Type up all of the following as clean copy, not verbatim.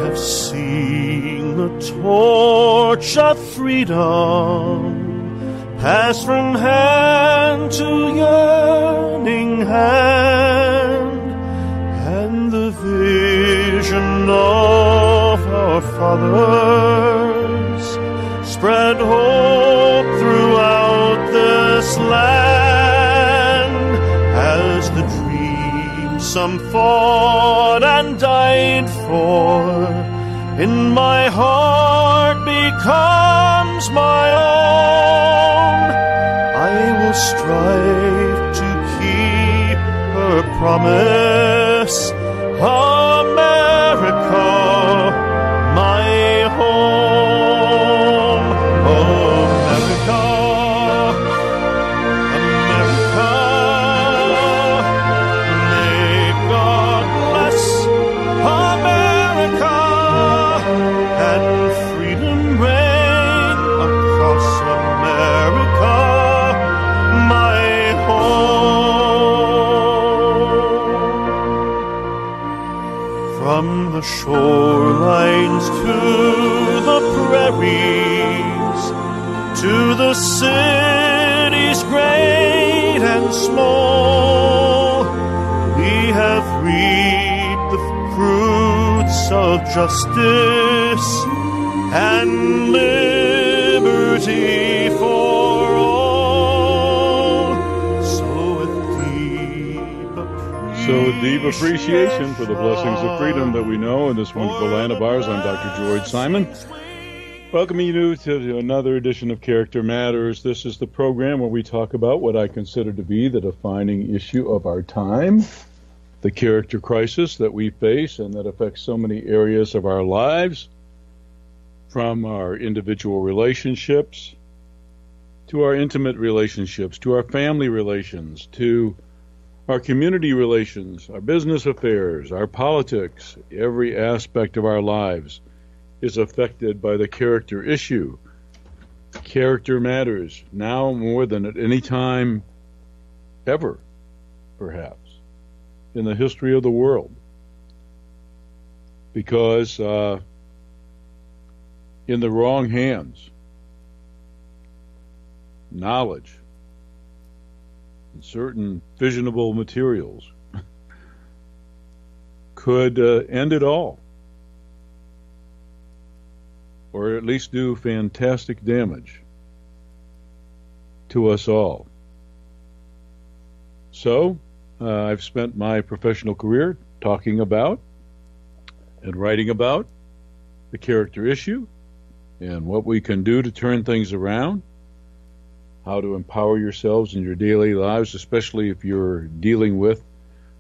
have seen the torch of freedom pass from hand to yearning hand, and the vision of our fathers spread hope throughout this land, as the dream some fought and died for in my heart becomes my own. I will strive to keep her promise, America, my home. America, America, may God bless America, and freedom reign across America, my home. From the shorelines to the prairies, to the cities great and small, we have reaped the fruits of justice and liberty for all. So with deep appreciation for the blessings of freedom that we know in this wonderful land of ours, I'm Dr. George Simon, welcoming you to another edition of Character Matters. This is the program where we talk about what I consider to be the defining issue of our time, the character crisis that we face and that affects so many areas of our lives, from our individual relationships to our intimate relationships, to our family relations, to our community relations, our business affairs, our politics. Every aspect of our lives is affected by the character issue. Character matters now more than at any time ever, perhaps, in the history of the world. Because in the wrong hands, knowledge and certain fissionable materials could end it all, or at least do fantastic damage to us all. So, I've spent my professional career talking about and writing about the character issue and what we can do to turn things around, how to empower yourselves in your daily lives, especially if you're dealing with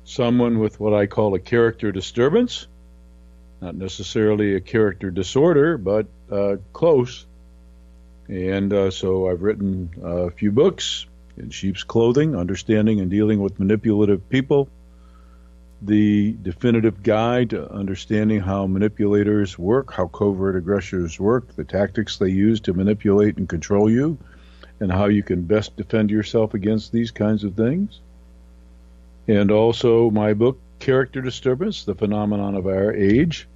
someone with what I call a character disturbance. Not necessarily a character disorder, but close. And so I've written a few books: In Sheep's Clothing, Understanding and Dealing with Manipulative People, The Definitive Guide to Understanding How Manipulators Work, How Covert Aggressors Work, the tactics they use to manipulate and control you, and how you can best defend yourself against these kinds of things. And also my book, Character Disturbance, The Phenomenon of Our Age,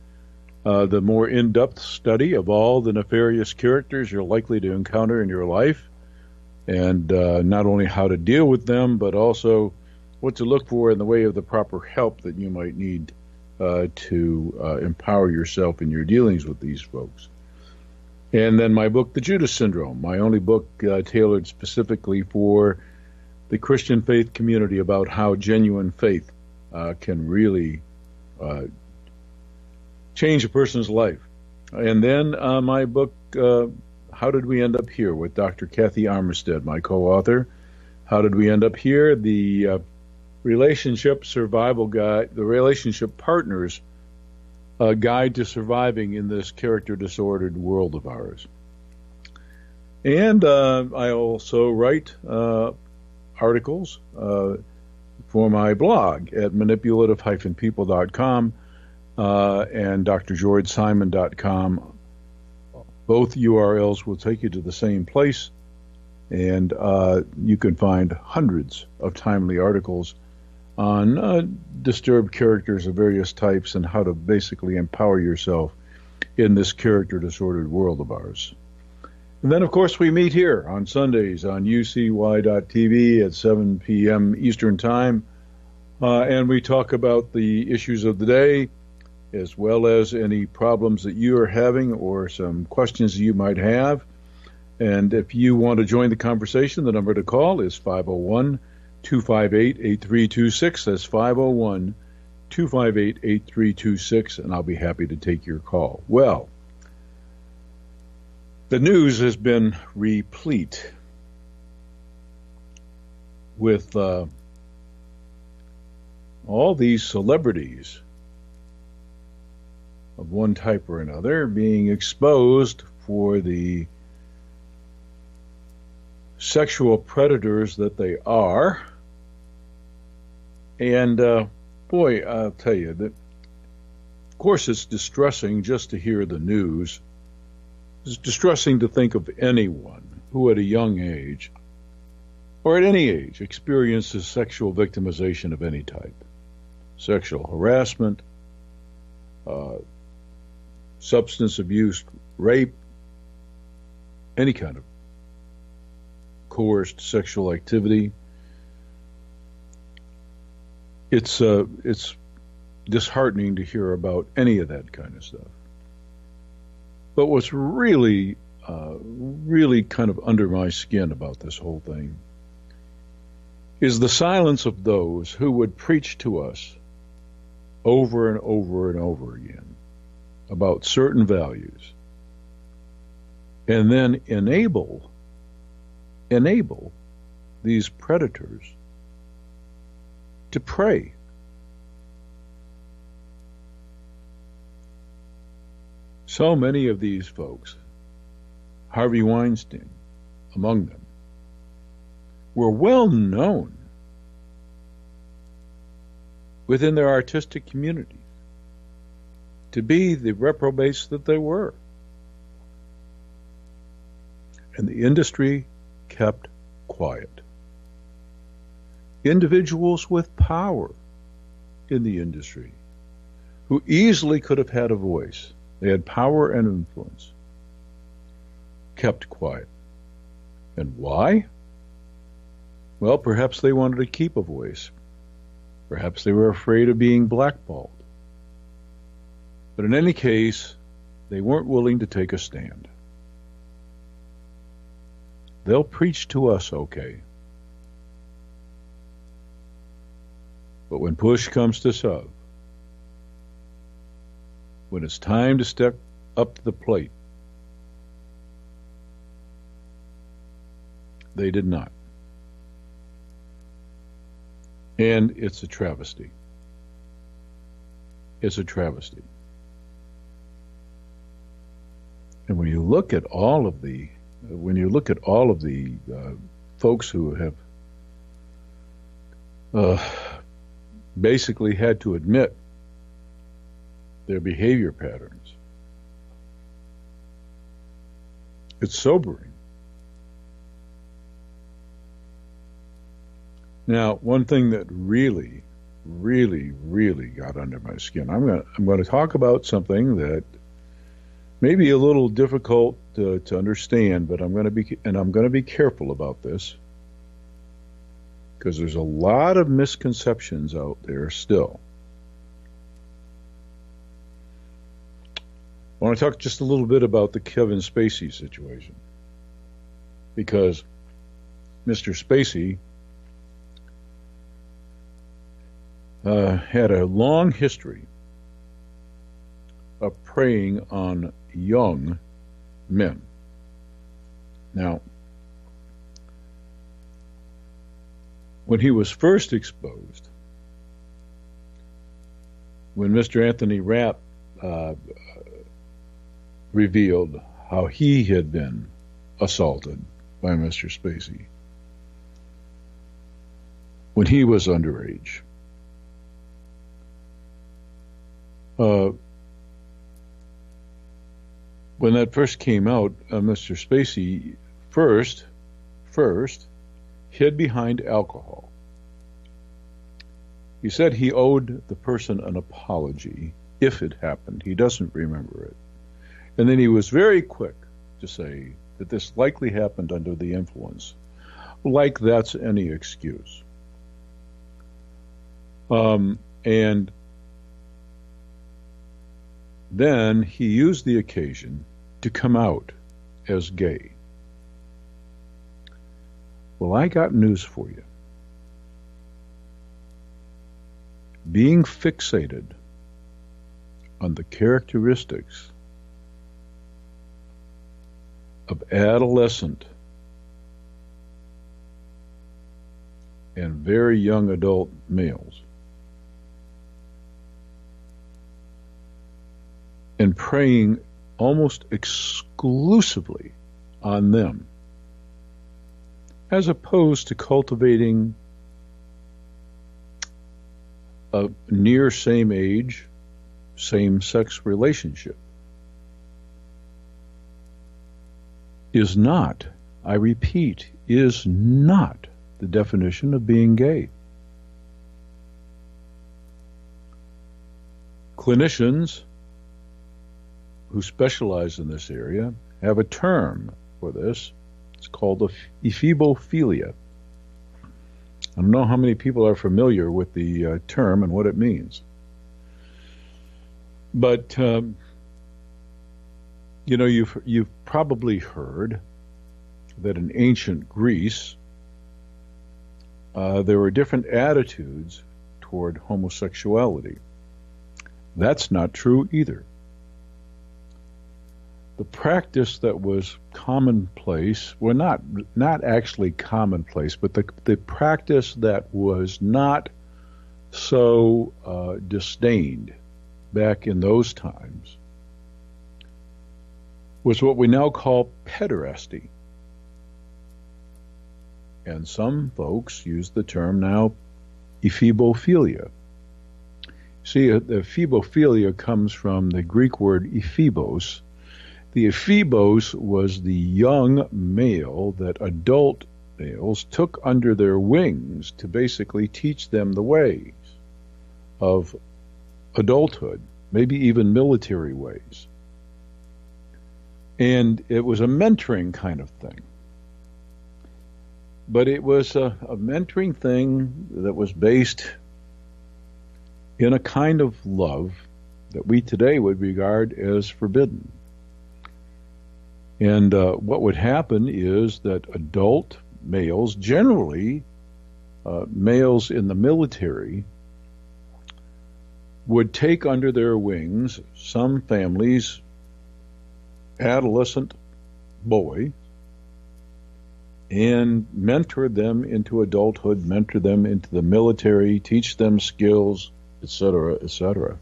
the more in-depth study of all the nefarious characters you're likely to encounter in your life, and not only how to deal with them, but also what to look for in the way of the proper help that you might need to empower yourself in your dealings with these folks. And then my book, The Judas Syndrome, my only book tailored specifically for the Christian faith community, about how genuine faith can really change a person's life. And then my book, How Did We End Up Here, with Dr. Kathy Armistead, my co-author. How Did We End Up Here? The relationship survival guide, the relationship partners guide to surviving in this character disordered world of ours. And I also write articles for my blog at manipulative-people.com and drgeorgesimon.com. Both URLs will take you to the same place, and you can find hundreds of timely articles on disturbed characters of various types and how to basically empower yourself in this character disordered world of ours. And then, of course, we meet here on Sundays on UCY.TV at 7 p.m. Eastern Time, and we talk about the issues of the day, as well as any problems that you are having or some questions you might have. And if you want to join the conversation, the number to call is 501-258-8326. That's 501-258-8326, and I'll be happy to take your call. Well, the news has been replete with all these celebrities of one type or another being exposed for the sexual predators that they are. And boy, I'll tell you that, of course, it's distressing just to hear the news. It's distressing to think of anyone who at a young age or at any age experiences sexual victimization of any type. Sexual harassment, substance abuse, rape, any kind of coerced sexual activity. It's disheartening to hear about any of that kind of stuff. But what's really kind of under my skin about this whole thing is the silence of those who would preach to us over and over and over again about certain values and then enable these predators to prey. So many of these folks, Harvey Weinstein among them, were well known within their artistic communities to be the reprobates that they were. And the industry kept quiet. Individuals with power in the industry who easily could have had a voice, they had power and influence, kept quiet. And why? Well, perhaps they wanted to keep a voice. Perhaps they were afraid of being blackballed. But in any case, they weren't willing to take a stand. They'll preach to us, okay. But when push comes to shove, when it's time to step up to the plate, they did not. And it's a travesty. It's a travesty. And when you look at all of the folks who have basically had to admit their behavior patterns, it's sobering. Now, one thing that really got under my skin, I'm going to talk about something that may be a little difficult to understand, but I'm going to be careful about this because there's a lot of misconceptions out there still. I want to talk just a little bit about the Kevin Spacey situation, because Mr. Spacey had a long history of preying on young men. Now, when he was first exposed, when Mr. Anthony Rapp revealed how he had been assaulted by Mr. Spacey when he was underage, when that first came out, Mr. Spacey first hid behind alcohol. He said he owed the person an apology if it happened. He doesn't remember it. And then he was very quick to say that this likely happened under the influence, like that's any excuse. And then he used the occasion to come out as gay. Well, I got news for you. Being fixated on the characteristics of adolescent and very young adult males and preying almost exclusively on them, as opposed to cultivating a near same age, same-sex relationship, is not, I repeat, is not the definition of being gay. Clinicians who specialize in this area have a term for this. It's called ephebophilia. I don't know how many people are familiar with the term and what it means. But, you've probably heard that in ancient Greece, there were different attitudes toward homosexuality. That's not true either. The practice that was commonplace, well, not actually commonplace, but the practice that was not so disdained back in those times was what we now call pederasty. And some folks use the term now ephebophilia. See, the ephebophilia comes from the Greek word ephebos. The ephebos was the young male that adult males took under their wings to basically teach them the ways of adulthood, maybe even military ways. And it was a mentoring kind of thing. But it was a mentoring thing that was based in a kind of love that we today would regard as forbidden. And what would happen is that adult males, generally males in the military, would take under their wings some families' adolescent boy and mentor them into adulthood, mentor them into the military, teach them skills, etc., etc.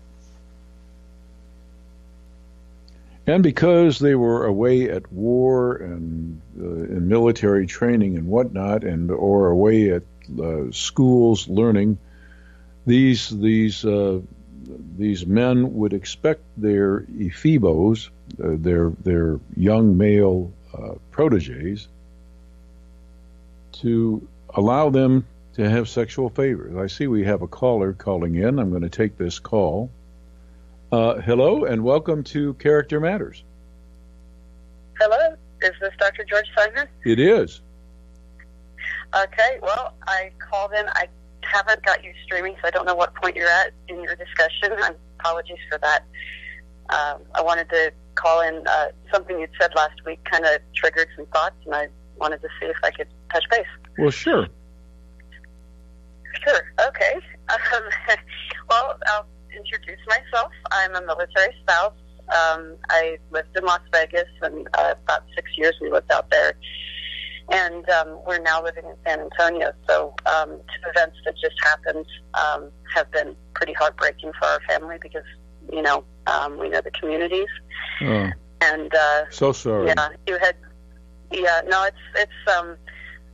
And because they were away at war and in military training and whatnot, or away at schools learning, these men would expect their ephebos, their young male proteges, to allow them to have sexual favors. I see we have a caller calling in. I'm going to take this call. Hello, and welcome to Character Matters. Hello, is this Dr. George Simon? It is. Okay, well, I called in. I haven't got you streaming, so I don't know what point you're at in your discussion. Apologies for that. I wanted to call in. Something you'd said last week kind of triggered some thoughts, and I wanted to see if I could touch base. Well, sure. Sure, okay. Well, I'll introduce myself. I'm a military spouse. I lived in Las Vegas, and about 6 years we lived out there. And we're now living in San Antonio. So two events that just happened have been pretty heartbreaking for our family because, we know the communities. Oh. And so sorry. It's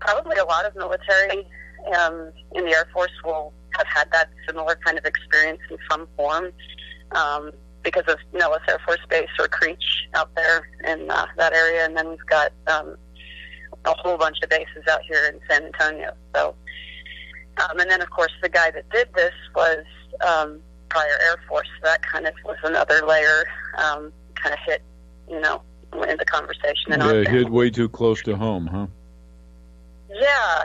probably a lot of military in the Air Force will have had that similar kind of experience in some form because of Nellis Air Force Base or Creech out there in that area. And then we've got a whole bunch of bases out here in San Antonio. So And then, of course, the guy that did this was prior Air Force. So that kind of was another layer, kind of hit, in the conversation. And it hit way too close to home, huh? Yeah.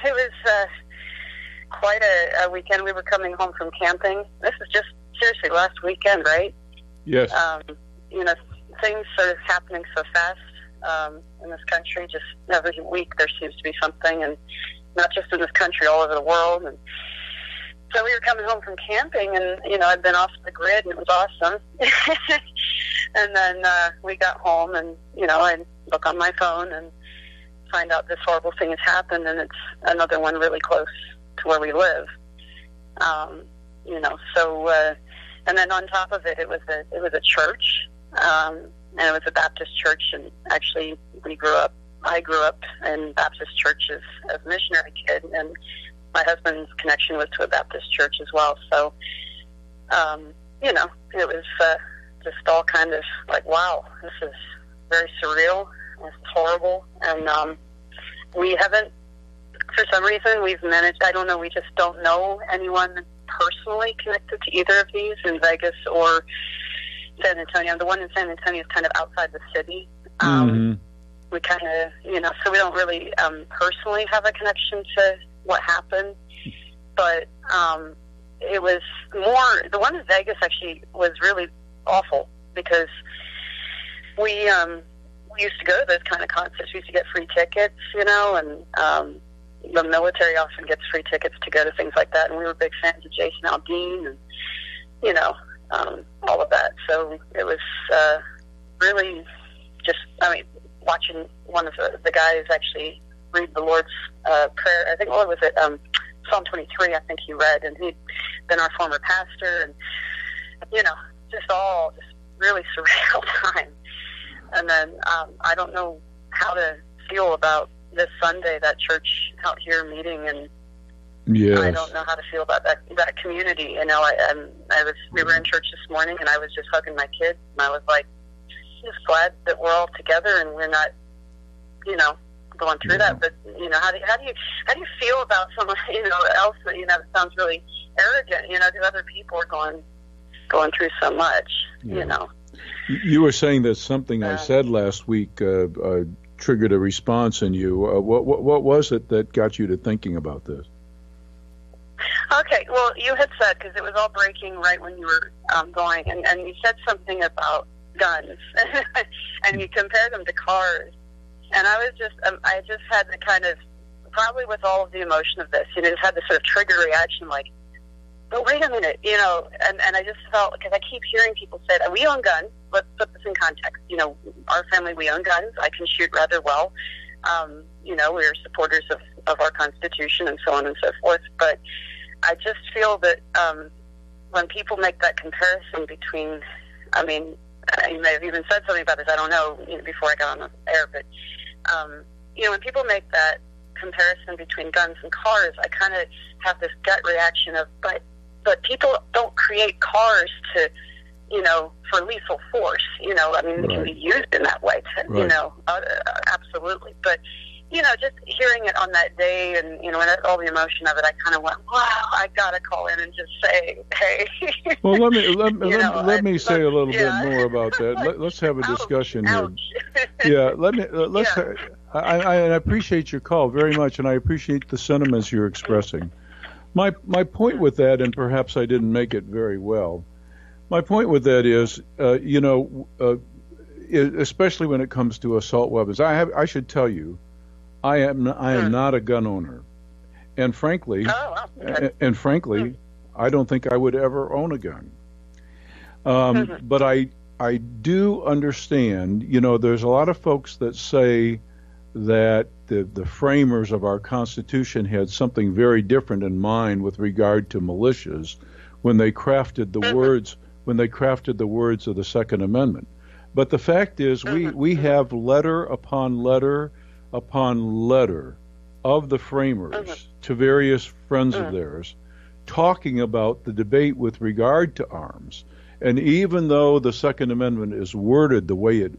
It was quite a weekend. We were coming home from camping. This is just, seriously, last weekend, right? Yes. Things are happening so fast in this country. Just every week there seems to be something, and not just in this country, all over the world. And so we were coming home from camping, and I'd been off the grid, and it was awesome. And then we got home, and I look on my phone and find out this horrible thing has happened, and it's another one really close to where we live. So and then on top of it, it was a church, and it was a Baptist church, and actually I grew up in Baptist churches as a missionary kid, and my husband's connection was to a Baptist church as well. So, it was just all kind of like, wow, this is very surreal. This is horrible. And we haven't, for some reason, we've managed, I don't know, we just don't know anyone personally connected to either of these in Vegas or San Antonio. The one in San Antonio is kind of outside the city. We kind of, so we don't really personally have a connection to what happened. But it was more, the one in Vegas actually was really awful because we used to go to those kind of concerts. We used to get free tickets, and the military often gets free tickets to go to things like that. And we were big fans of Jason Aldean and, all of that. So it was really just, watching one of the guys actually read the Lord's Prayer. I think, what was it? Psalm 23, I think he read, and he'd been our former pastor, and, just really surreal time. And then I don't know how to feel about this Sunday, that church out here meeting, and yes. I don't know how to feel about that community. We were in church this morning, and I was just hugging my kids, and I was like, just glad that we're all together and we're not, going through that. But how do you feel about someone else that that sounds really arrogant? The other people are going through so much. You were saying that something I said last week triggered a response in you. What was it that got you to thinking about this? Okay, well, you had said, because it was all breaking right when you were going, and you said something about guns, and you compared them to cars. And I was just, I just had the kind of, probably with all of the emotion of this, just had this sort of trigger reaction, like, but wait a minute, and I just felt, because I keep hearing people say, we own guns. Let's put this in context. Our family, we own guns. I can shoot rather well. We're supporters of our Constitution and so on and so forth. But I just feel that when people make that comparison between, you may have even said something about this, I don't know, before I got on the air, but, when people make that comparison between guns and cars, I kind of have this gut reaction of, but people don't create cars to, for lethal force, it can be used in that way, absolutely. But, just hearing it on that day and, and all the emotion of it, I kind of went, wow, I got to call in and just say, hey. Well, let me say a little bit more about that. Let's have a discussion here. Yeah, I appreciate your call very much, and I appreciate the sentiments you're expressing. My point with that, and perhaps I didn't make it very well, my point with that is, especially when it comes to assault weapons, I should tell you, I am not a gun owner, and frankly, I don't think I would ever own a gun. But I do understand. There's a lot of folks that say that the framers of our Constitution had something very different in mind with regard to militias when they crafted the words of the Second Amendment. But the fact is, we have letter upon letter upon letter of the framers to various friends of theirs talking about the debate with regard to arms. And even though the Second Amendment is worded the way it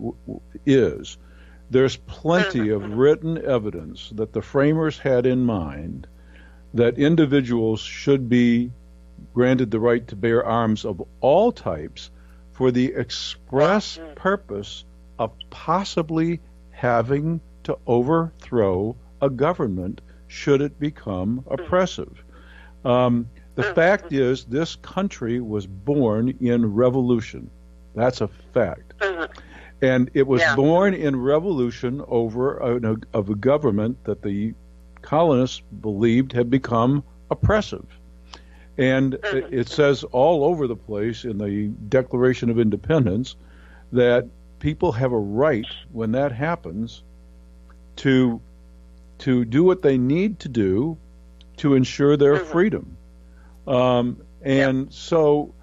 is, there's plenty of written evidence that the framers had in mind that individuals should be granted the right to bear arms of all types for the express purpose of possibly having to overthrow a government should it become oppressive. The fact is, this country was born in revolution. That's a fact. And it was born in revolution over a government that the colonists believed had become oppressive. And it says all over the place in the Declaration of Independence that people have a right, when that happens, to do what they need to do to ensure their freedom. So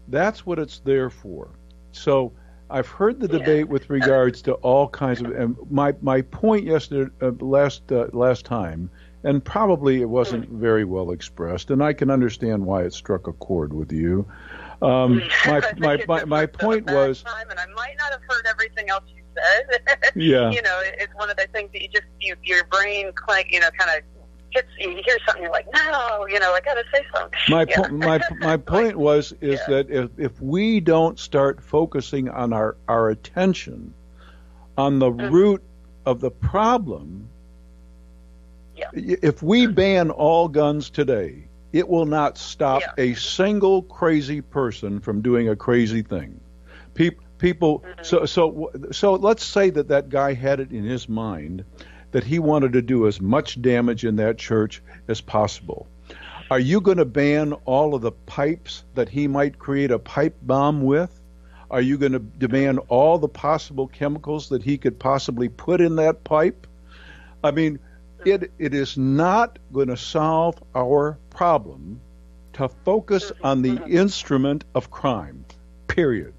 that's what it's there for. So I've heard the debate with regards to all kinds of, and my point yesterday, last time, and probably it wasn't very well expressed, and I can understand why it struck a chord with you. My point was, and I might not have heard everything else you said. Yeah, it's one of the things that your brain kind of hits. You hear something, you're like, no, I got to say something. My point was that if we don't start focusing on our attention on the root of the problem, if we ban all guns today, it will not stop a single crazy person from doing a crazy thing. People. So let's say that guy had it in his mind that he wanted to do as much damage in that church as possible. Are you going to ban all of the pipes that he might create a pipe bomb with? Are you going to demand all the possible chemicals that he could possibly put in that pipe? I mean, it is not going to solve our problem to focus on the instrument of crime, period.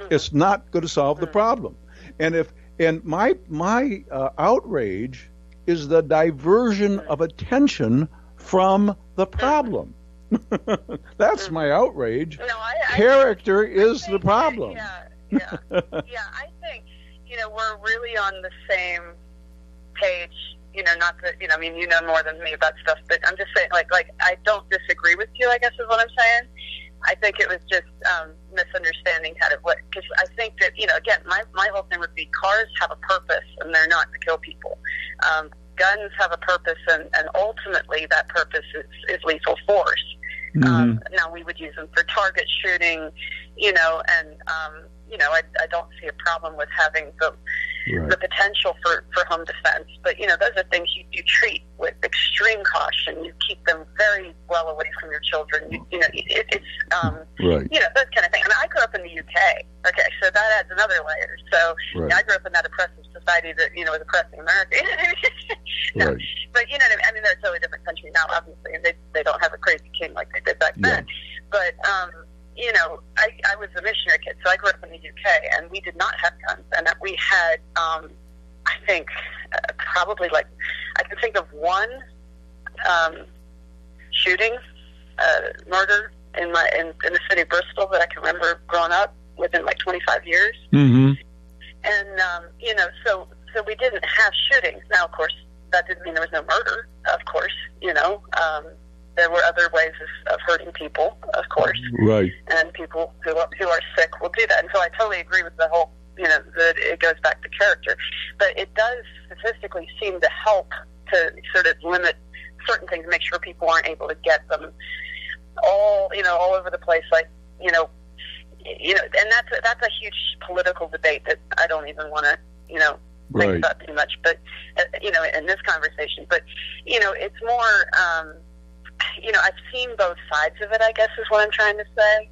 It's not going to solve the problem. And my outrage is the diversion of attention from the problem. That's my outrage. Character is the problem. Yeah. I think we're really on the same page. Not that you know more than me about stuff, but I'm just saying, like I don't disagree with you, I guess is what I'm saying. I think it was just misunderstanding kind of because I think that, again, my whole thing would be cars have a purpose and they're not to kill people. Guns have a purpose and ultimately that purpose is lethal force. Now we would use them for target shooting, and I don't see a problem with having the potential for home defense. But, those are things you treat with extreme caution. You keep them very well away from your children. It's that kind of thing. I mean, I grew up in the UK. Okay, so that adds another layer. So I grew up in that oppressive society that, was oppressing America. No, but, I mean, they're a totally different country now, obviously, and they don't have a crazy king like they did back then. But, I was a missionary kid, so I grew up in the UK, and we did not have guns, and we had, I think, probably I can think of one shooting, murder in the city of Bristol that I can remember growing up within 25 years. And so we didn't have shootings. Now, of course, that didn't mean there was no murder. Of course, there were other ways of hurting people, of course. Right. And people who are sick will do that. And so I totally agree with the whole, that it goes back to character. But it does statistically seem to help to sort of limit certain things, make sure people aren't able to get them all over the place, and that's a huge political debate that I don't even want to, think about too much. But, in this conversation, but, it's more, I've seen both sides of it, I guess is what I'm trying to say.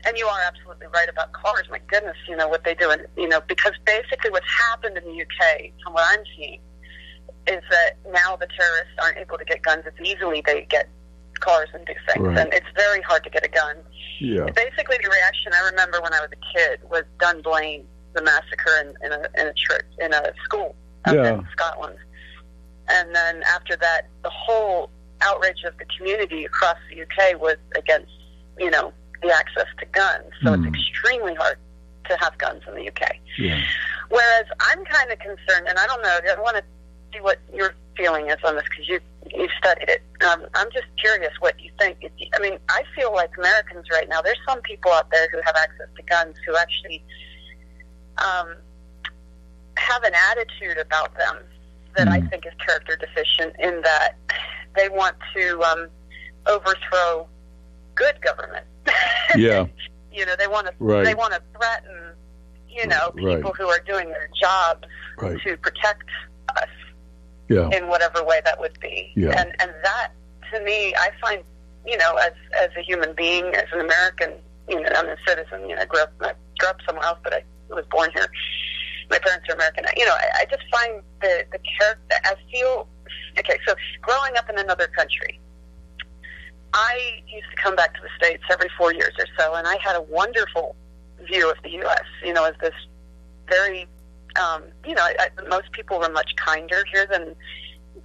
And you are absolutely right about cars. My goodness, what they do. And, because basically what's happened in the UK, from what I'm seeing, is that now the terrorists aren't able to get guns as easily. They get cars and do things. And it's very hard to get a gun. Yeah. Basically, the reaction I remember when I was a kid was Dunblane, the massacre in a church, in a school up in Scotland. And then after that, the whole outrage of the community across the UK was against, the access to guns. So it's extremely hard to have guns in the UK. Yeah. Whereas I'm kind of concerned, and I don't know, I want to see what your feeling is on this, because you've studied it. I'm just curious what you think. I mean, I feel like Americans right now, there's some people out there who have access to guns who actually have an attitude about them that I think is character deficient, in that they want to overthrow good government. Yeah. You know, they want to threaten, you know, people who are doing their jobs to protect us in whatever way that would be. Yeah. And that, to me, I find, you know, as a human being, as an American, you know, I'm a citizen, you know, I grew up somewhere else, but I was born here. My parents are American. You know, I just find the character, I feel, okay, so growing up in another country, I used to come back to the States every 4 years or so, and I had a wonderful view of the U.S., you know, as this very, you know, most people were much kinder here than,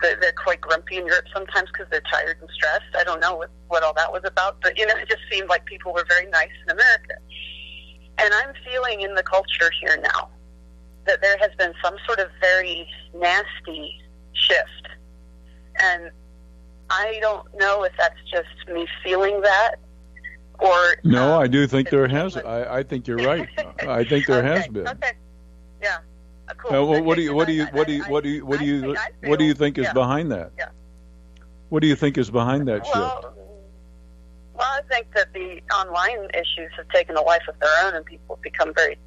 they're quite grumpy in Europe sometimes because they're tired and stressed. I don't know what all that was about, but, you know, it just seemed like people were very nice in America. And I'm feeling in the culture here now that there has been some sort of very nasty shift. And I don't know if that's just me feeling that, or no, I do think there has. I think you're right. I think there has been. Okay. Yeah. Cool. Well, what do you think is behind that? Yeah. What do you think is behind that shift? Well, I think that the online issues have taken a life of their own, and people have become very.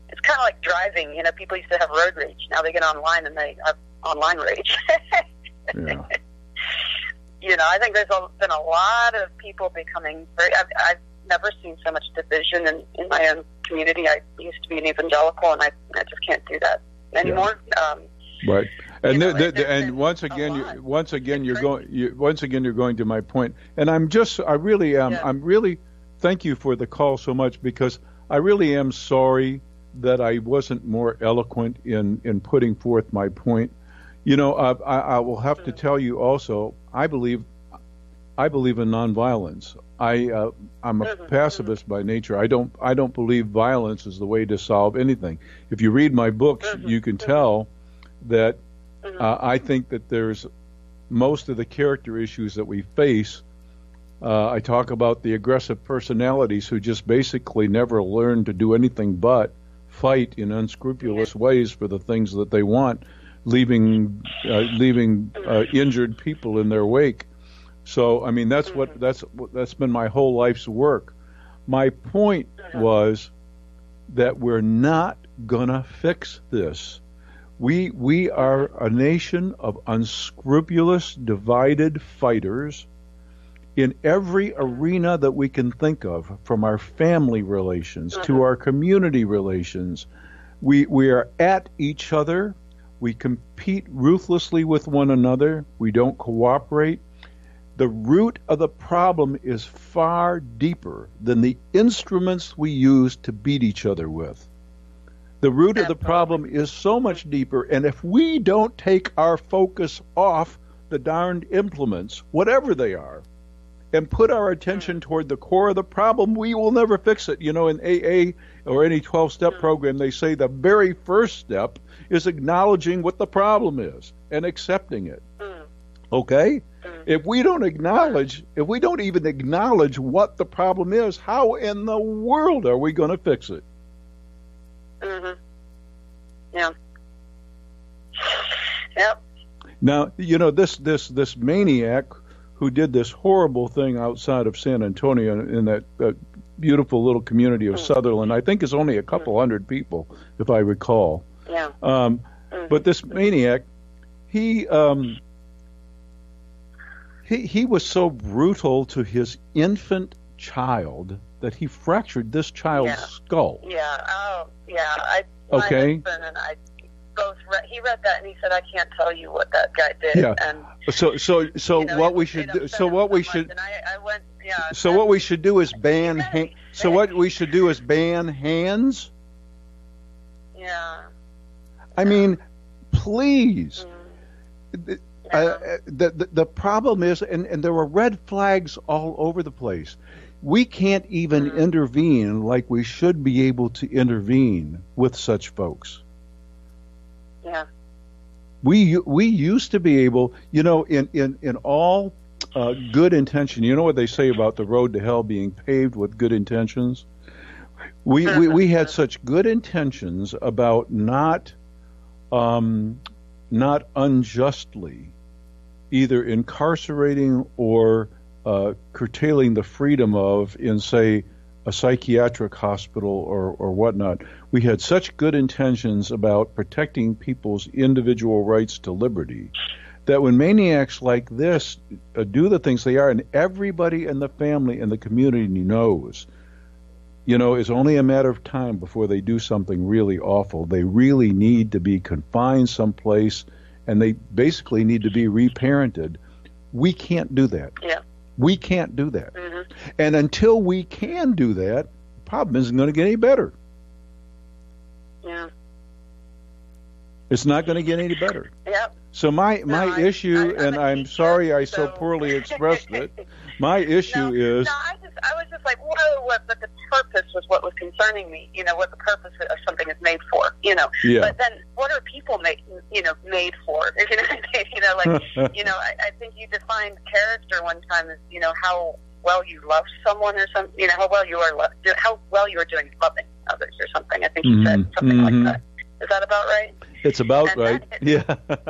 It's kind of like driving. You know, people used to have road rage. Now they get online and they have online rage. Yeah. You know, I think there's been a lot of people becoming very. I've never seen so much division in my own community. I used to be an evangelical, and I just can't do that anymore. Yeah. Right, and once again you're going to my point, and I really am. I'm really thank you for the call so much, because I really am sorry that I wasn't more eloquent in putting forth my point. You know, I will have to tell you also, I believe in nonviolence. I'm a pacifist by nature. I don't believe violence is the way to solve anything. If you read my books, you can tell that I think that there's most of the character issues that we face. I talk about the aggressive personalities who just basically never learn to do anything but fight in unscrupulous ways for the things that they want, leaving injured people in their wake. So, I mean, that's been my whole life's work. My point was that we're not gonna fix this. We are a nation of unscrupulous, divided fighters in every arena that we can think of, from our family relations to our community relations. We are at each other. We compete ruthlessly with one another. We don't cooperate. The root of the problem is far deeper than the instruments we use to beat each other with. The root of the problem is so much deeper, and if we don't take our focus off the darned implements, whatever they are, and put our attention toward the core of the problem, we will never fix it. You know, in AA or any 12-step program, they say the very first step is acknowledging what the problem is and accepting it. Okay? If we don't even acknowledge what the problem is, how in the world are we going to fix it? Yeah. Yep. Now, you know, this maniac who did this horrible thing outside of San Antonio in that beautiful little community of Sutherland, I think is only a couple hundred people, if I recall. Yeah. But this maniac, he was so brutal to his infant child that he fractured this child's skull. Yeah. Oh, yeah. Okay. My husband and I both he read that and he said, "I can't tell you what that guy did." Yeah. And so you know, what we should do. So what we should. And I went. Yeah. So what we should do is ban. So what we should do is ban hands. Yeah. I mean, please. The problem is, and there were red flags all over the place. We can't even intervene like we should be able to intervene with such folks. Yeah. We used to be able, in all good intention. You know what they say about the road to hell being paved with good intentions? We had such good intentions about not unjustly either incarcerating or curtailing the freedom of, in, say, a psychiatric hospital or whatnot. We had such good intentions about protecting people's individual rights to liberty that when maniacs like this do the things they are, and everybody in the family and the community knows, it's only a matter of time before they do something really awful. They really need to be confined someplace, and they basically need to be reparented. We can't do that. Yeah. We can't do that. Mm-hmm. And until we can do that, the problem isn't going to get any better. Yeah. It's not going to get any better. Yep. So my issue, and I'm sorry I so poorly expressed it, my issue is... No, I was just like, whoa, but the purpose was what was concerning me, what the purpose of something is made for, Yeah. But then what are people made for? I think you defined character one time as, how well you love someone or something, how well you are doing loving others or something. I think you said something like that. Is that about right? It's about right. Yeah. How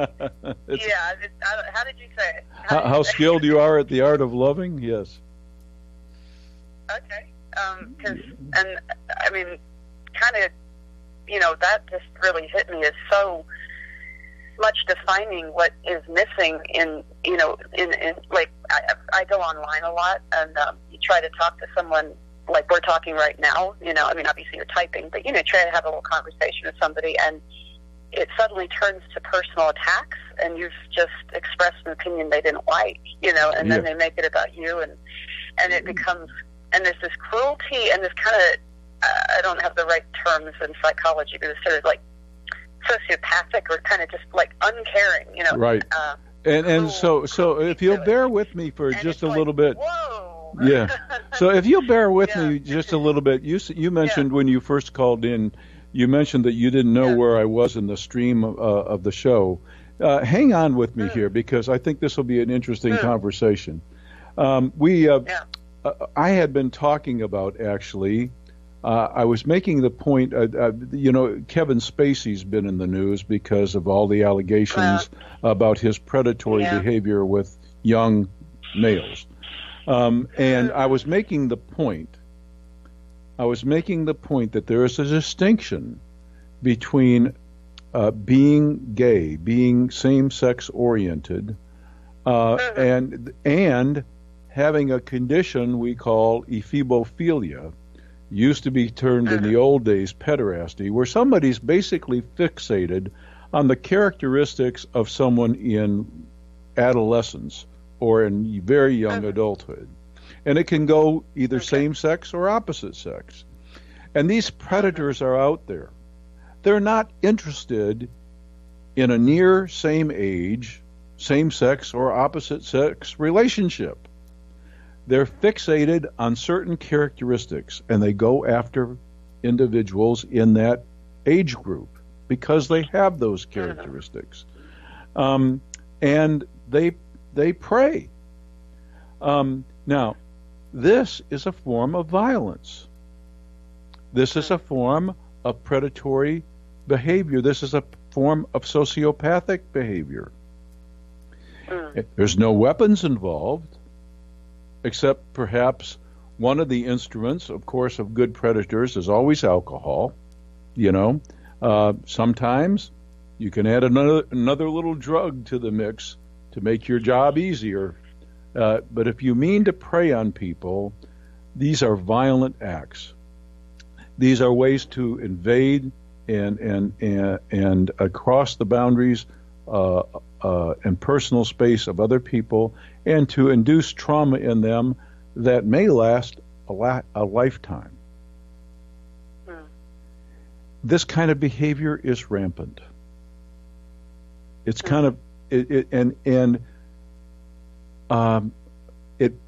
did you say it? How skilled you are at the art of loving? Yes. Okay. That just really hit me as so much defining what is missing in I go online a lot, and you try to talk to someone like we're talking right now, obviously you're typing, but, try to have a little conversation with somebody, and it suddenly turns to personal attacks, and you've just expressed an opinion they didn't like, and then they make it about you, and it becomes, and there's this cruelty and this kind of, I don't have the right terms in psychology, but it's sort of like sociopathic or kind of just like uncaring, Right. So if you'll bear with me for just a little bit. Whoa. Yeah. So if you'll bear with me just a little bit, you mentioned when you first called in, you mentioned that you didn't know where I was in the stream of the show. Hang on with me here, because I think this will be an interesting conversation. I had been talking about, actually, I was making the point, Kevin Spacey's been in the news because of all the allegations about his predatory behavior with young males. And I was making the point that there is a distinction between being gay, being same-sex oriented, and having a condition we call ephebophilia, used to be termed in the old days pederasty, where somebody's basically fixated on the characteristics of someone in adolescence or in very young adulthood. And it can go either same-sex or opposite sex. And these predators are out there. They're not interested in a near same age, same-sex or opposite-sex relationship. They're fixated on certain characteristics, and they go after individuals in that age group because they have those characteristics. And they prey. Now, this is a form of violence. This is a form of predatory behavior. This is a form of sociopathic behavior. There's no weapons involved, except perhaps one of the instruments, of course, of good predators is always alcohol. Sometimes you can add another little drug to the mix to make your job easier. But if you mean to prey on people, these are violent acts. These are ways to invade and across the boundaries and personal space of other people, and to induce trauma in them that may last a lifetime. This kind of behavior is rampant. It's kind of it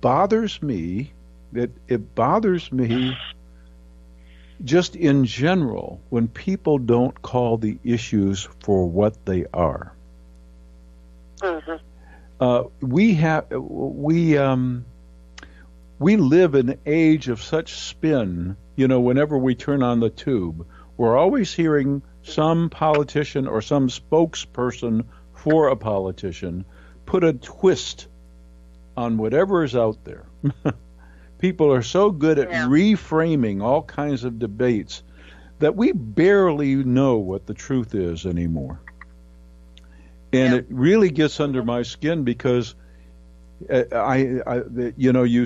bothers me. It bothers me just in general when people don't call the issues for what they are. Mm-hmm. We live in an age of such spin. Whenever we turn on the tube, we're always hearing some politician or some spokesperson for a politician put a twist on whatever is out there. People are so good at reframing all kinds of debates that we barely know what the truth is anymore. And it really gets under my skin because you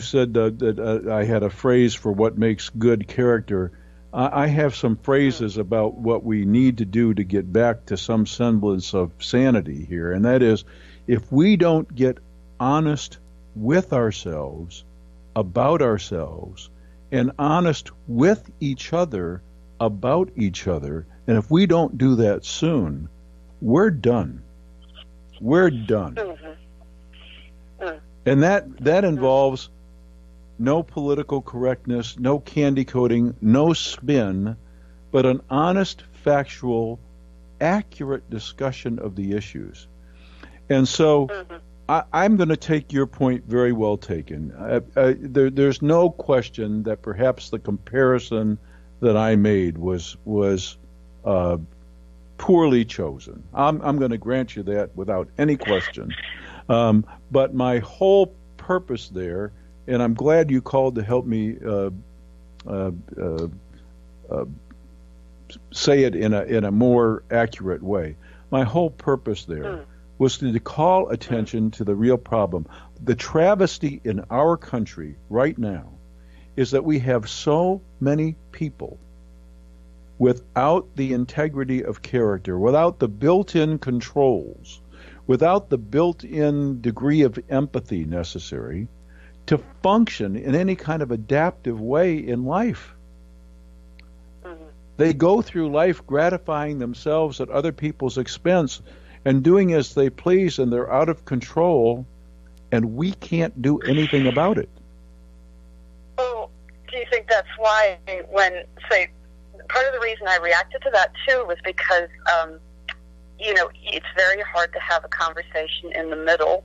said that I had a phrase for what makes good character. I have some phrases about what we need to do to get back to some semblance of sanity here, and that is, if we don't get honest with ourselves, about ourselves, and honest with each other about each other, and if we don't do that soon, we're done. We're done. Mm-hmm. And that involves no political correctness, no candy coating, no spin, but an honest, factual, accurate discussion of the issues. And so I'm going to take your point very well taken. There's no question that perhaps the comparison that I made was poorly chosen. I'm going to grant you that without any question. But my whole purpose there, and I'm glad you called to help me say it in a more accurate way. My whole purpose there was to call attention to the real problem. The travesty in our country right now is that we have so many people without the integrity of character, without the built-in controls, without the built-in degree of empathy necessary to function in any kind of adaptive way in life. They go through life gratifying themselves at other people's expense and doing as they please, and they're out of control, and we can't do anything about it. Oh, do you think that's why when, say, part of the reason I reacted to that, too, was because, it's very hard to have a conversation in the middle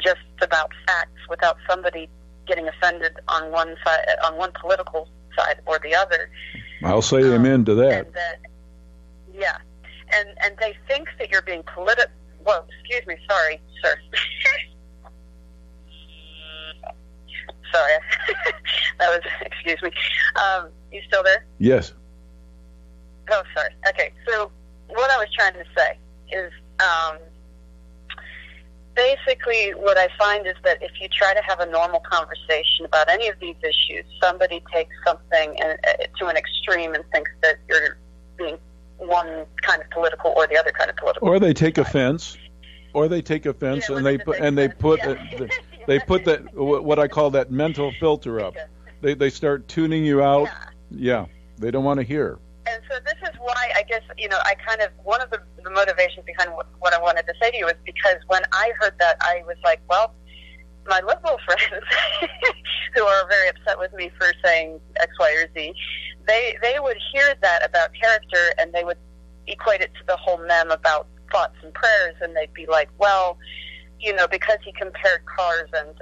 just about facts without somebody getting offended on one side, on one political side or the other. I'll say amen to that. And they think that you're being Well, excuse me, sorry, sir. Sorry, that was. Excuse me. You still there? Yes. Oh, sorry. Okay, so what I was trying to say is, basically what I find is that if you try to have a normal conversation about any of these issues, somebody takes something to an extreme and thinks that you're being one kind of political or the other kind of political. Or they take offense. And they put that what I call that mental filter up. They start tuning you out. Yeah, they don't want to hear. And so this is why I guess, I kind of, one of the motivations behind what I wanted to say to you is because when I heard that, I was like, well, my liberal friends who are very upset with me for saying X, Y, or Z, they would hear that about character and they would equate it to the whole mem about thoughts and prayers, and they'd be like, well, because he compared cars and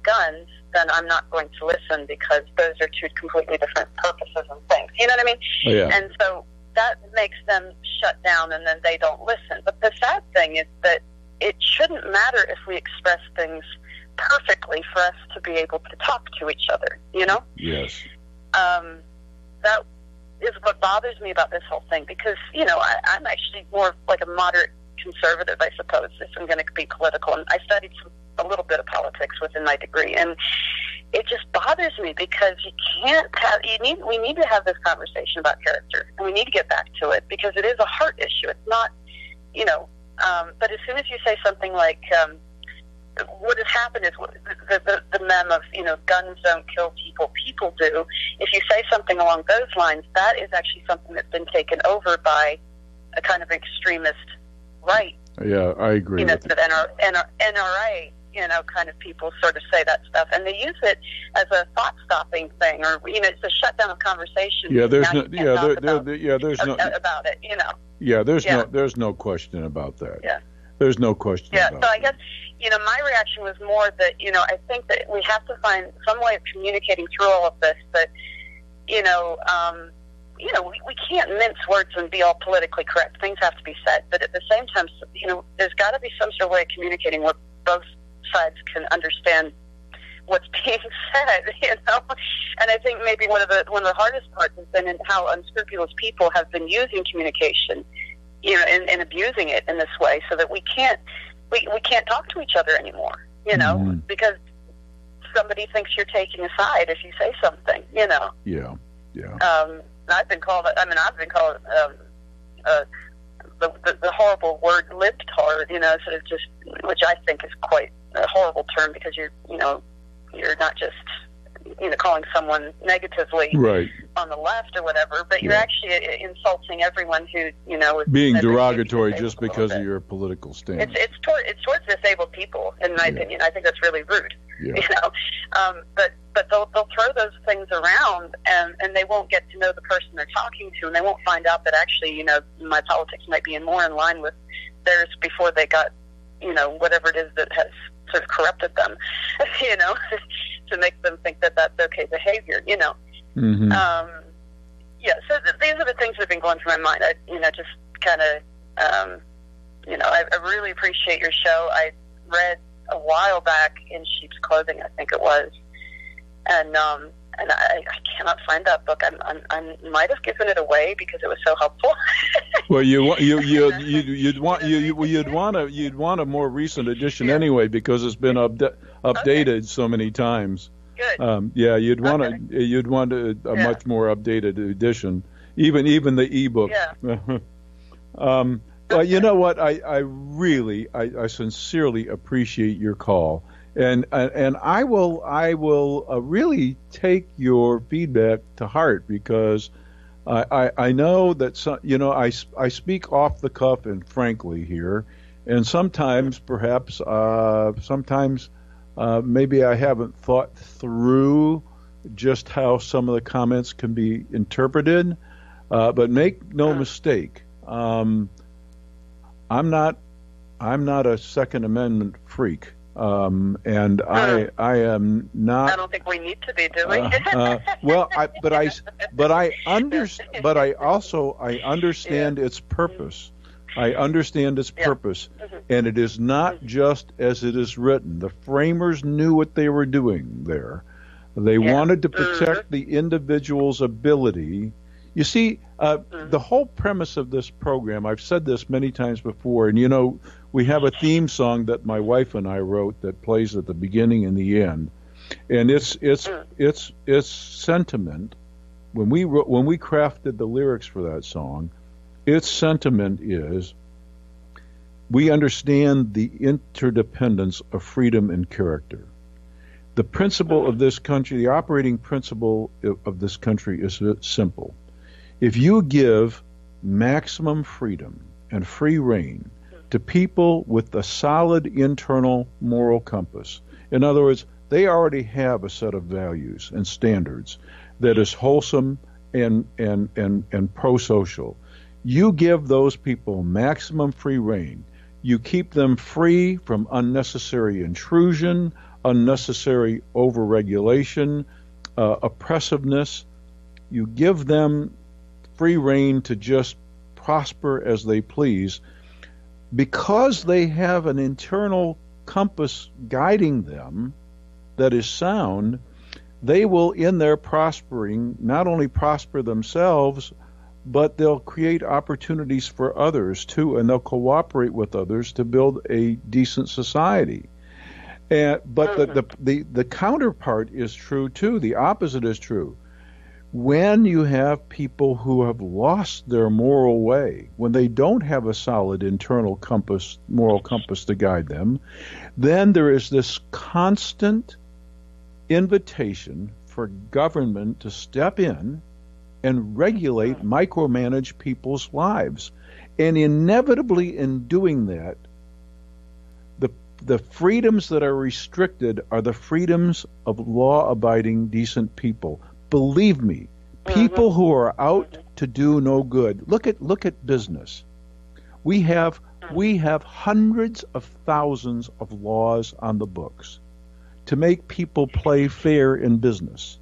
guns, then I'm not going to listen because those are two completely different purposes and things. You know what I mean? Oh, yeah. And so that makes them shut down and then they don't listen. But the sad thing is that it shouldn't matter if we express things perfectly for us to be able to talk to each other, Yes. That is what bothers me about this whole thing because, I'm actually more like a moderate conservative, I suppose, if I'm going to be political. And I studied a little bit of politics within my degree, and it just bothers me because we need to have this conversation about character, and we need to get back to it because it is a heart issue. It's not, but as soon as you say something like, what has happened is the mem of, guns don't kill people, people do. If you say something along those lines, that is actually something that's been taken over by a kind of extremist right. Yeah, I agree. That NRA, kind of people sort of say that stuff, and they use it as a thought-stopping thing, or it's a shutdown of conversation. Yeah, there's about it. Yeah, there's no question about that. Yeah. There's no question Yeah, about so I it. guess, my reaction was more that, I think that we have to find some way of communicating through all of this, that, we can't mince words and be all politically correct. Things have to be said. But at the same time, there's got to be some sort of way of communicating where both sides can understand what's being said, And I think maybe one of the hardest parts has been in how unscrupulous people have been using communication, and abusing it in this way, so that we can't talk to each other anymore, because somebody thinks you're taking a side if you say something, Yeah. I've been called the horrible word libtard, sort of just, which I think is quite a horrible term, because you're not just, calling someone negatively Right. on the left or whatever, but you're actually insulting everyone who, is Being derogatory just because of your political stance. It's towards disabled people, in my opinion. I think that's really rude. Yeah. But they'll throw those things around, and they won't get to know the person they're talking to, and they won't find out that actually, my politics might be more in line with theirs before they got, whatever it is that has sort of corrupted them, to make them think that that's okay behavior, Mm-hmm. So these are the things that have been going through my mind. I just kind of, I really appreciate your show. I read a while back In Sheep's Clothing, I think it was, and I cannot find that book. I might have given it away because it was so helpful. Well, you'd want a more recent edition anyway, because it's been updated so many times. Good. You'd want a much more updated edition, even the ebook. Yeah. Well, you know what? I sincerely appreciate your call, and I will really take your feedback to heart, because I know that I speak off the cuff and frankly here, and sometimes perhaps maybe I haven't thought through just how some of the comments can be interpreted, but make no mistake. I'm not a Second Amendment freak, and I am not. I don't think we need to be, do we? Well, I understand its purpose. I understand its purpose, and it is not just as it is written. The framers knew what they were doing there. They wanted to protect the individual's ability. You see, the whole premise of this program, I've said this many times before, and we have a theme song that my wife and I wrote that plays at the beginning and the end, and its sentiment, when we crafted the lyrics for that song, its sentiment is, we understand the interdependence of freedom and character. The principle of this country, the operating principle of this country is simple. If you give maximum freedom and free rein to people with a solid internal moral compass, in other words, they already have a set of values and standards that is wholesome and pro-social. You give those people maximum free rein. You keep them free from unnecessary intrusion, unnecessary overregulation, oppressiveness. You give them free rein to just prosper as they please. Because they have an internal compass guiding them that is sound, they will, in their prospering, not only prosper themselves, but they'll create opportunities for others too, and they'll cooperate with others to build a decent society. But the counterpart is true too. The opposite is true. When you have people who have lost their moral way, when they don't have a solid internal moral compass to guide them, then there is this constant invitation for government to step in and regulate, micromanage people's lives. And inevitably in doing that, the freedoms that are restricted are the freedoms of law-abiding, decent people. Believe me, people who are out to do no good. Look at business. We have hundreds of thousands of laws on the books to make people play fair in business.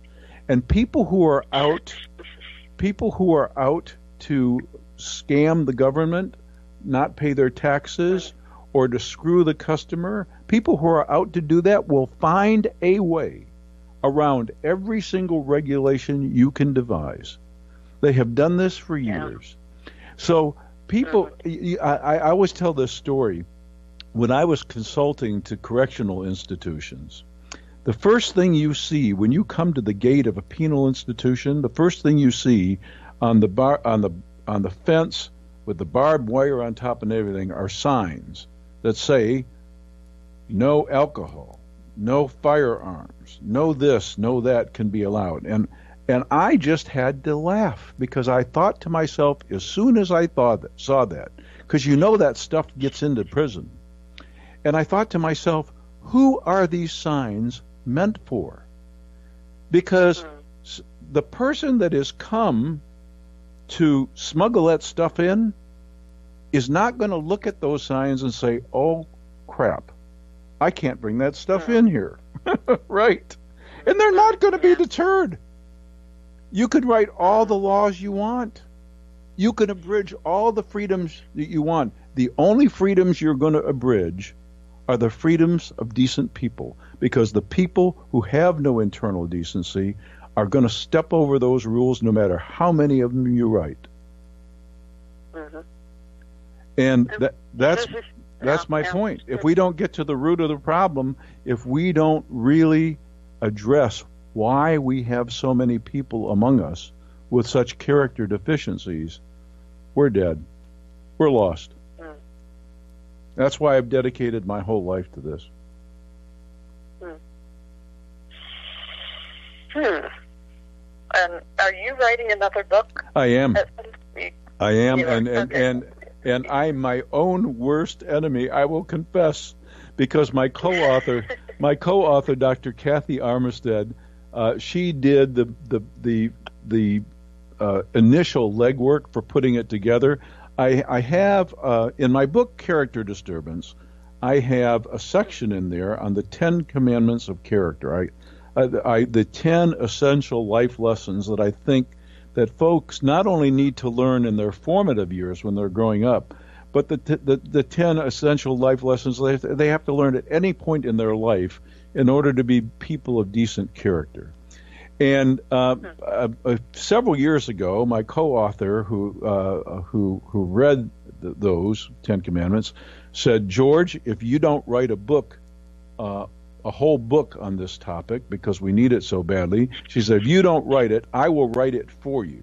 And people who are out to scam the government, not pay their taxes, or to screw the customer, people who are out to do that will find a way around every single regulation you can devise. They have done this for years. So people, I always tell this story. When I was consulting to correctional institutions, the first thing you see when you come to the gate of a penal institution, the first thing you see on the fence with the barbed wire on top and everything are signs that say no alcohol, no firearms, no this, no that can be allowed. And I just had to laugh because I thought to myself, as soon as I saw that, because you know that stuff gets into prison, and I thought to myself, who are these signs meant for? Because the person that has come to smuggle that stuff in is not going to look at those signs and say, oh, crap, I can't bring that stuff in here. Right. And they're not going to be deterred. You could write all the laws you want. You can abridge all the freedoms that you want. The only freedoms you're going to abridge are the freedoms of decent people, because the people who have no internal decency are going to step over those rules no matter how many of them you write. And that's my point. If we don't get to the root of the problem, if we don't really address why we have so many people among us with such character deficiencies, we're dead. We're lost. That's why I've dedicated my whole life to this. And are you writing another book? I am. And I'm my own worst enemy, I will confess, because my co-author, Dr. Kathy Armistead, she did the initial legwork for putting it together. I have in my book Character Disturbance, I have a section in there on the 10 commandments of character. The 10 essential life lessons that I think that folks not only need to learn in their formative years when they're growing up, but the 10 essential life lessons they have to learn at any point in their life in order to be people of decent character. And several years ago, my co-author who read those 10 commandments said, George, if you don't write a book, a whole book on this topic, because we need it so badly, she said, if you don't write it, I will write it for you.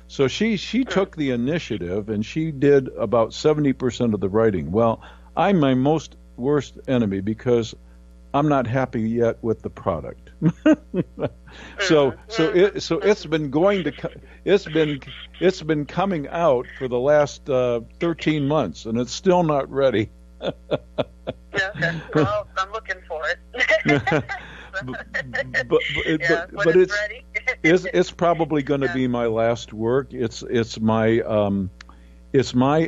So she took the initiative, and she did about 70% of the writing. Well, I'm my worst enemy because I'm not happy yet with the product. So it's been coming out for the last 13 months, and it's still not ready. Okay. Well, I'm looking for it. but it's ready. It's probably going to be my last work. It's my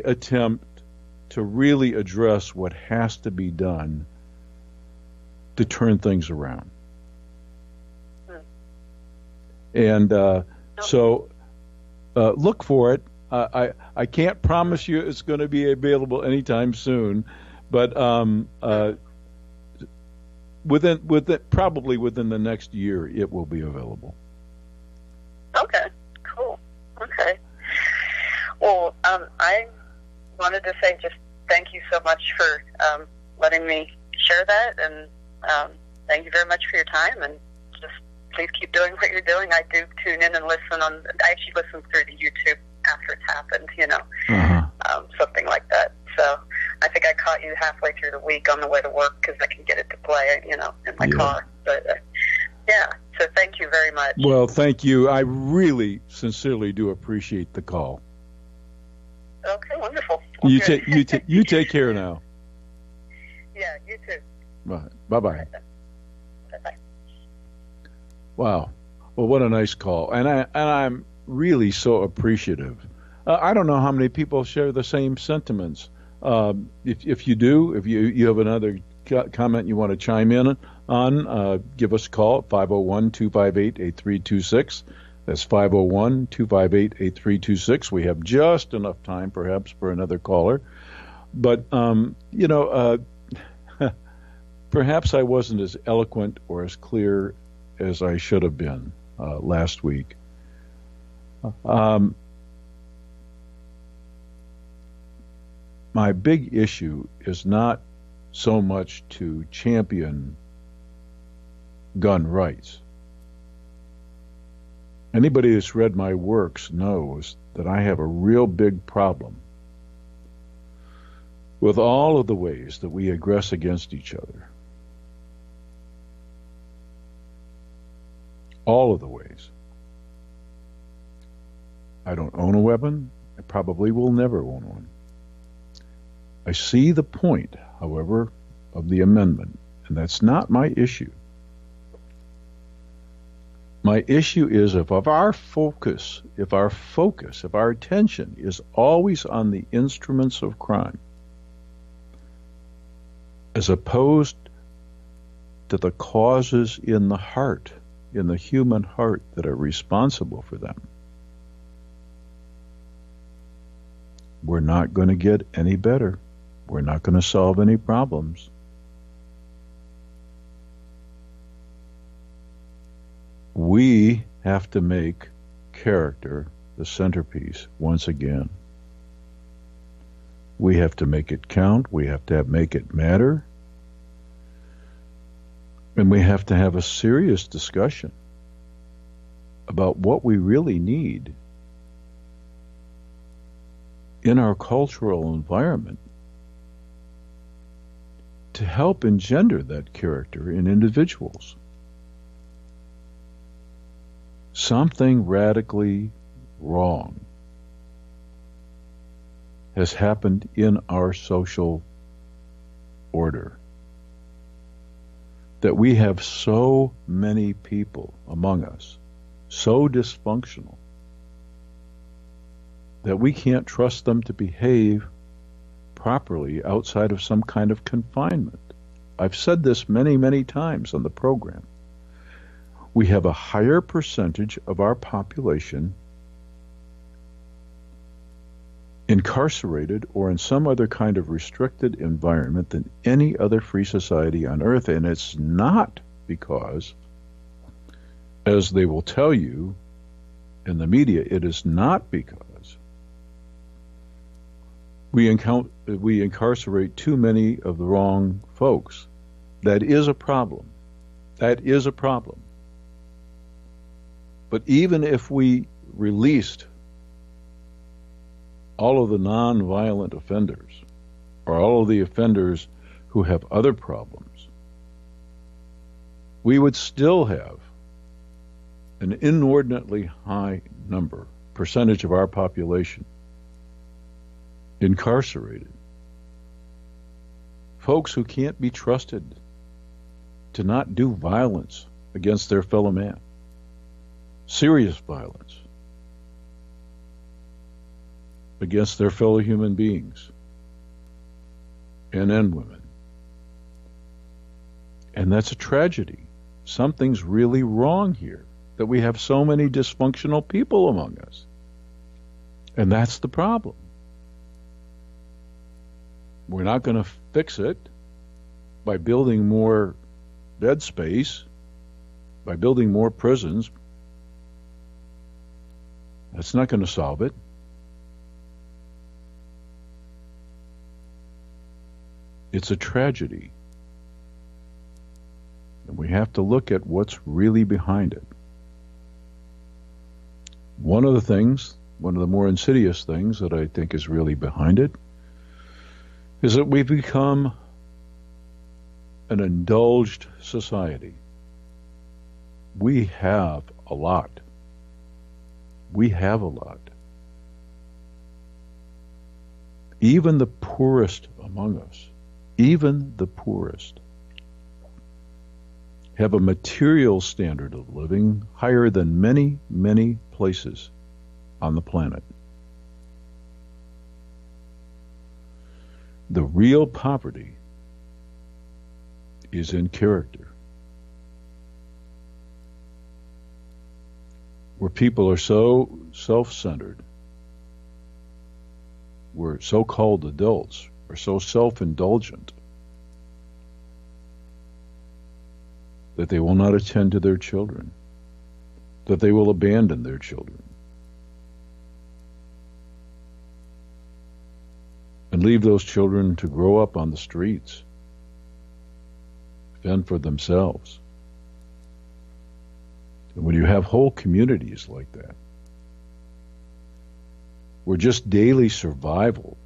attempt to really address what has to be done to turn things around. And so look for it. I can't promise you it's going to be available anytime soon, but probably within the next year it will be available. Okay, cool. Okay. Well, I wanted to say just thank you so much for letting me share that, and thank you very much for your time, and just please keep doing what you're doing. I do tune in and listen I actually listen through the YouTube after it's happened, something like that. So I think I caught you halfway through the week on the way to work because I can get it to play, in my car. But so thank you very much. Well, thank you. I really sincerely do appreciate the call. Okay, wonderful. You take care now. Yeah, you too. Bye-bye. Bye-bye. Wow. Well, what a nice call. And I'm really so appreciative I don't know how many people share the same sentiments. If you do, if you have another comment you want to chime in on, give us a call at 501-258-8326. That's 501-258-8326. We have just enough time, perhaps, for another caller. But, perhaps I wasn't as eloquent or as clear as I should have been last week. My big issue is not so much to champion gun rights. Anybody that's read my works knows that I have a real big problem with all of the ways that we aggress against each other. All of the ways. I don't own a weapon. I probably will never own one. I see the point, however, of the amendment, and that's not my issue. My issue is if our attention is always on the instruments of crime, as opposed to the causes in the heart, in the human heart that are responsible for them, we're not going to get any better. We're not going to solve any problems. We have to make character the centerpiece once again. We have to make it count. We have to make it matter. And we have to have a serious discussion about what we really need in our cultural environment to help engender that character in individuals. Something radically wrong has happened in our social order. That we have so many people among us, so dysfunctional, that we can't trust them to behave properly outside of some kind of confinement. I've said this many, many times on the program. We have a higher percentage of our population incarcerated or in some other kind of restricted environment than any other free society on earth. And it's not because, as they will tell you in the media, it is not because we incarcerate too many of the wrong folks. That is a problem. That is a problem. But even if we released all of the non-violent offenders, or all of the offenders who have other problems, we would still have an inordinately high percentage of our population incarcerated. Folks who can't be trusted to not do violence against their fellow man. Serious violence against their fellow human beings, men and women. And that's a tragedy. Something's really wrong here, that we have so many dysfunctional people among us. And that's the problem. We're not going to fix it by building more bed space, by building more prisons. That's not going to solve it. It's a tragedy. And we have to look at what's really behind it. One of the more insidious things that I think is really behind it is that we've become an indulged society. We have a lot. We have a lot. Even the poorest among us, even the poorest, have a material standard of living higher than many, many places on the planet. The real poverty is in character, where people are so self-centered, where so-called adults are so self-indulgent that they will not attend to their children, that they will abandon their children, and leave those children to grow up on the streets, fend for themselves. And when you have whole communities like that, where just daily survival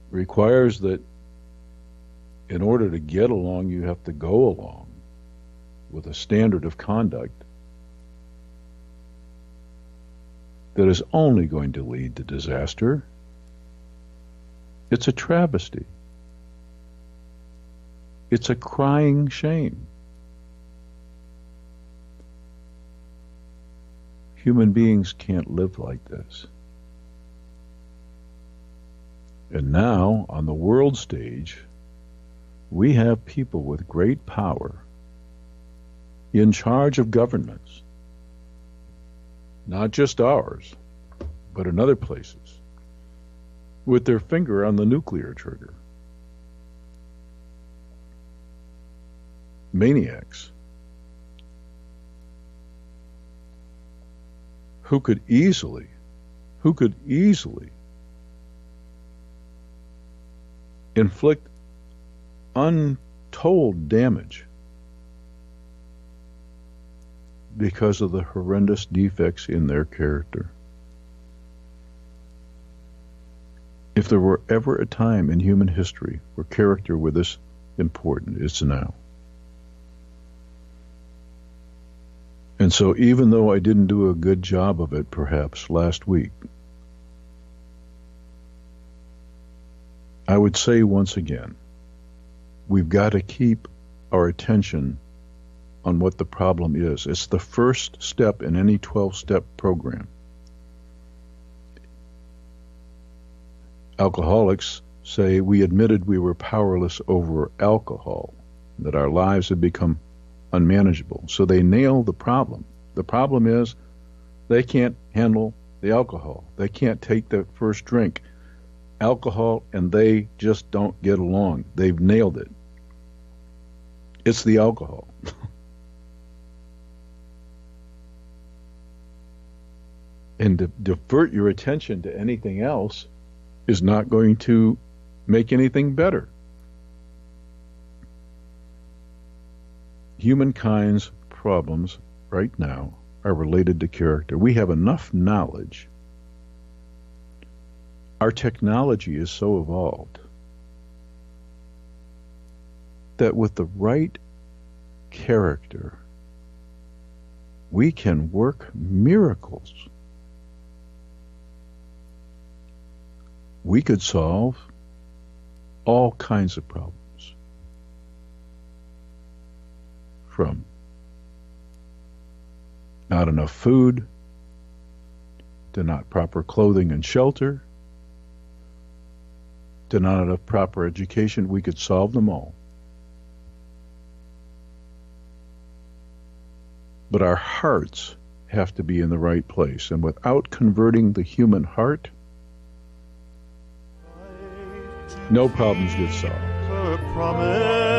requires that in order to get along, you have to go along with a standard of conduct that is only going to lead to disaster. It's a travesty. It's a crying shame. Human beings can't live like this. And now, on the world stage, we have people with great power in charge of governments, not just ours, but in other places, with their finger on the nuclear trigger. Maniacs who could easily inflict untold damage because of the horrendous defects in their character. If there were ever a time in human history where character were this important, it's now. And so even though I didn't do a good job of it perhaps last week, I would say once again, we've got to keep our attention on what the problem is. It's the first step in any 12-step program. Alcoholics say we admitted we were powerless over alcohol, that our lives had become unmanageable. So they nail the problem. The problem is they can't handle the alcohol. They can't take the first drink. Alcohol and they just don't get along. They've nailed it. It's the alcohol. And to divert your attention to anything else is not going to make anything better. Humankind's problems right now are related to character. We have enough knowledge. Our technology is so evolved that with the right character, we can work miracles. We could solve all kinds of problems. From not enough food, to not proper clothing and shelter, to not enough proper education. We could solve them all. But our hearts have to be in the right place. And without converting the human heart, no problems get solved.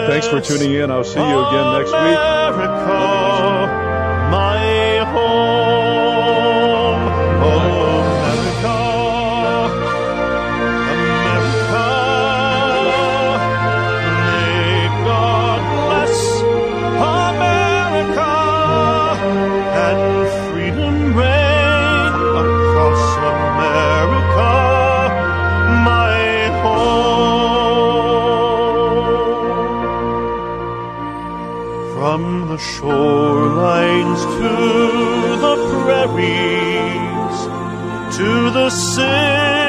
Thanks for tuning in. I'll see you again next week. America, my home, America, America, may God bless America, and freedom reign across America, my from the shorelines to the prairies, to the city